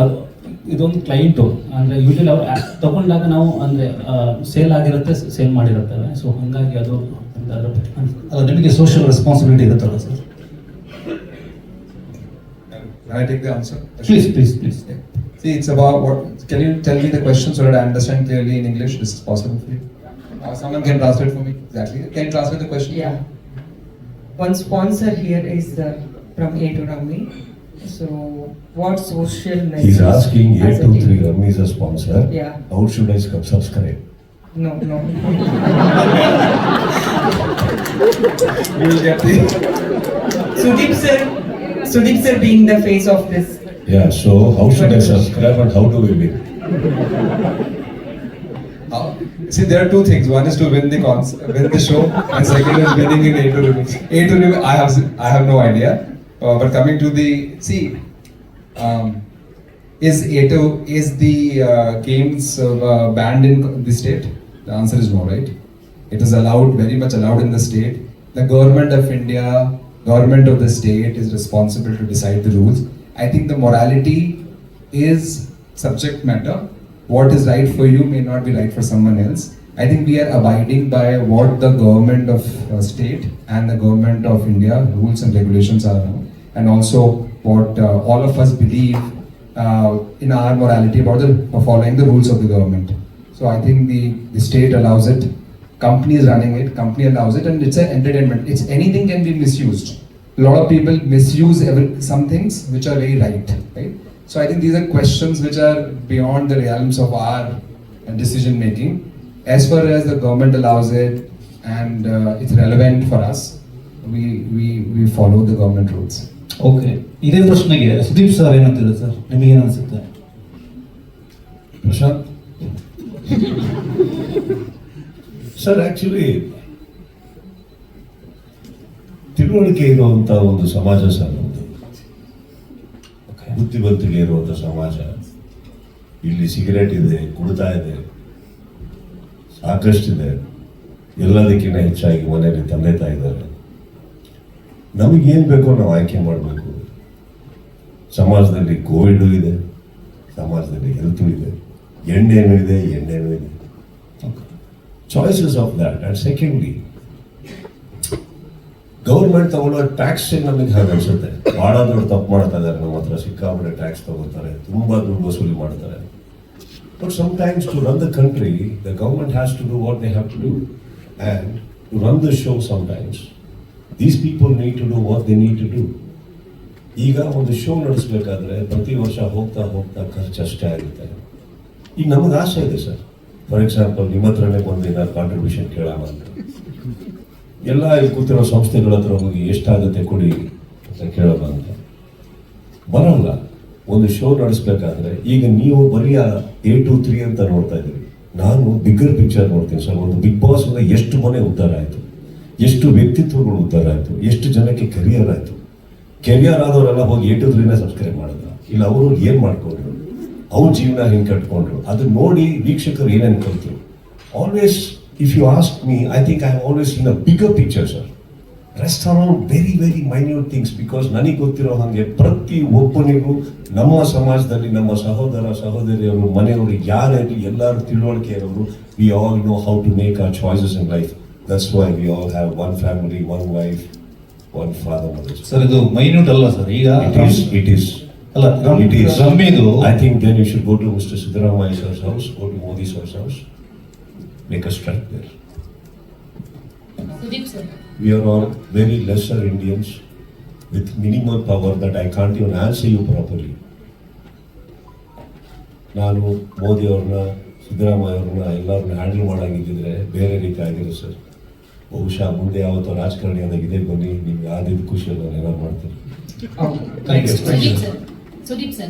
ಅದು ಇದೊಂದು ಕ್ಲೈಂಟು ಅಂದರೆ ಯೂಶಲಿ ಅವ್ರು ತಗೊಂಡಾಗ ನಾವು ಅಂದರೆ ಸೇಲ್ ಆಗಿರುತ್ತೆ, ಸೇಲ್ ಮಾಡಿರುತ್ತೇವೆ. ಸೊ ಹಾಗಾಗಿ ಅದು ಅದ್ರ ಬಗ್ಗೆ ಅಲ್ಲ, ನಿಮಗೆ ಸೋಷಿಯಲ್ ರೆಸ್ಪಾನ್ಸಿಬಿಲಿಟಿ ಇರುತ್ತಲ್ಲ sir? Can I take the answer? Please. See, it's about what. Can you tell me the question so that I understand clearly in English? This is possible for you. Someone can translate for me. Exactly. Can you translate the question? Yeah. One sponsor here is from A to Rummy. So, what social message? He's asking as a A23 team? Rummy is a sponsor. Yeah. How should I subscribe? No. You will get the. Sudeep sir being the face of this. Yeah, so how should I subscribe and how do we win? See, there are two things. One is to win the show, and second is winning in A2 Rummy. A2 Rummy, I have no idea. But coming to the is the games banned in the state? The answer is no, right? It is allowed, very much allowed in the state. The government of India, government of the state is responsible to decide the rules. I think the morality is subject matter. What is right for you may not be right for someone else. I think we are abiding by what the government of state and the government of India rules and regulations are now, and also what all of us believe in our morality about following the rules of the government. So I think the state allows it, company is running it, company allows it, and it's an entertainment. It's anything can be misused. A lot of people misuse some things which are very right? So I think these are questions which are beyond the realms of our decision making. As far as the government allows it and it's relevant for us, we follow the government rules. Okay, ಇದೇ ಪ್ರಶ್ನೆಗೆ Sudeep sir ಏನಂತಿದೆ sir? ನಿಮಗೇನು ಅನಿಸುತ್ತೆ? Prashant? Sir, actually, ತಿಳುವಳಿಕೆ ಇರುವಂತ ಒಂದು ಸಮಾಜ sir ನಮ್ಮದು. ಬುದ್ಧಿವಂತಿಕೆ ಇರುವಂತ ಸಮಾಜ. ಇಲ್ಲಿ ಸಿಗರೇಟ್ ಇದೆ, ಕುಡಿತಾ ಇದೆ, ಸಾಕಷ್ಟಿದೆ. ಎಲ್ಲದಕ್ಕಿಂತ ಹೆಚ್ಚಾಗಿ ಮನೆಯಲ್ಲಿ ತಂದೆ ತಾಯಿ ಇದ್ದಾರೆ. ನಮಗೇನು ಬೇಕೋ ನಾವು ಆಯ್ಕೆ ಮಾಡಬೇಕು. ಸಮಾಜದಲ್ಲಿ ಕೋವಿಡ್ ಇದೆ, ಸಮಾಜದಲ್ಲಿ ಹೆಲ್ತ್ ಇದೆ, ಎಣ್ಣೆನೂ ಇದೆ. Choices of that. And secondly, government ತಗೊಳ್ಳೋ ಟ್ಯಾಕ್ಸ್ ನಮಗೆ ಹಾಗೆ ಅನ್ಸುತ್ತೆ. ಭಾಳ ದೊಡ್ಡ ತಪ್ಪು ಮಾಡ್ತಾ ಇದ್ದಾರೆ. ನಮ್ಮ ಹತ್ರ ಸಿಕ್ಕಾಪಟ್ಟೆ ಟ್ಯಾಕ್ಸ್ ತಗೋತಾರೆ, ತುಂಬ ದುಡ್ಡು ವಸೂಲಿ ಮಾಡ್ತಾರೆ. But sometimes to run the country the government has to do what they have to do, and to run the show sometimes these people need to do what they need to do. ಈಗ ಒಂದು show ನಡೆಸಬೇಕಾದ್ರೆ ಪ್ರತಿ ವರ್ಷ ಹೋಗ್ತಾ ಖರ್ಚು ಅಷ್ಟೇ ಆಗುತ್ತೆ. ಈಗ ನಮಗೆ ಆಸೆ ಇದೆ ಸರ್. ಫಾರ್ ಎಕ್ಸಾಂಪಲ್, ನಿಮ್ಮ ಹತ್ರನೇ ಒಂದಿನ ಕಾಂಟ್ರಿಬ್ಯೂಷನ್ ಕೇಳೋಣ ಅಂತ ಎಲ್ಲ ಇಲ್ಲಿ ಕೂತಿರೋ ಸಂಸ್ಥೆಗಳ ಹತ್ರ ಹೋಗಿ ಎಷ್ಟಾಗುತ್ತೆ ಕೊಡಿ ಅಂತ ಕೇಳೋಣ ಅಂತ ಬರಲ್ಲ. ಒಂದು ಶೋ ನಡೆಸಬೇಕಾದ್ರೆ ಈಗ ನೀವು ಬರೀ A23 ಅಂತ ನೋಡ್ತಾ ಇದ್ದೀರಿ. ನಾನು ಬಿಗ್ಗರ್ ಪಿಕ್ಚರ್ ನೋಡ್ತೀನಿ ಸರ್. ಒಂದು ಬಿಗ್ ಬಾಸ್ ಇಂದ ಎಷ್ಟು ಮನೆ ಉದ್ಧಾರ ಆಯಿತು, ಎಷ್ಟು ವ್ಯಕ್ತಿತ್ವಗಳು ಉದ್ಧಾರ ಆಯಿತು, ಎಷ್ಟು ಜನಕ್ಕೆ ಕೆರಿಯರ್ ಆಯಿತು. ಕೆರಿಯರ್ ಆದವರೆಲ್ಲ ಹೋಗಿ A23ನೇ ಸಬ್ಸ್ಕ್ರೈಬ್ ಮಾಡಿದ್ರ, ಇಲ್ಲ ಅವರು ಏನು ಮಾಡ್ಕೊಂಡ್ರು, ಅವ್ರ ಜೀವನ ಹೆಂಗೆ ಕಟ್ಕೊಂಡ್ರು, ಅದು ನೋಡಿ ವೀಕ್ಷಕರು ಏನೇನು ಕಲ್ತರು. Always if you ask me, I think I have always seen a bigger picture, sir. Rest around very minute things, because ನನಗೆ ಗೊತ್ತಿರೋ ಹಾಗೆ ಪ್ರತಿ ಒಬ್ಬನಿಗೂ ನಮ್ಮ ಸಮಾಜದಲ್ಲಿ ನಮ್ಮ ಸಹೋದರ ಸಹೋದರಿಯರು ಮನೆಯವರು ಯಾರಿರಲಿ ಎಲ್ಲರೂ ತಿಳುವಳಿಕೆ ಇರೋರು. We all know how to make our choices in life. That's why we all have one family, one wife, one father, mother. Sir, ಇದು ಮೈನ್ಯೂಟ್ ಅಲ್ಲ ಸರ್. ಈಗ it is ಅಲ್ಲ, it is. ರಮ್ಮಿದು I think then you should go to Mr. Siddaramaiah sir's house, go to Modi sir's house, make a strike there. Sudeep sir. We are all very lesser Indians with minimal power that I can't even answer you properly. ನಾನು ಮೋದಿ ಅವ್ರನ್ನ, ಸಿದ್ದರಾಮಯ್ಯ ಅವ್ರನ್ನ ಎಲ್ಲರನ್ನ handle ಮಾಡಾಗಿದ್ದಿದ್ರೆ ಬೇರೆ ರೀತಿ ಆಗಿದೆ sir. ಬಹುಶಃ ಮುಂದೆ ಯಾವತ್ತೋ ರಾಜಕಾರಣಿ ಆದಾಗಿದೆ ಬನ್ನಿ, ನಿಮ್ಗೆ ಯಾವ್ದು ಖುಷಿಯಲ್ಲ ಏನಾದ್ರು ಮಾಡ್ತಾರೆ. Sudeep sir.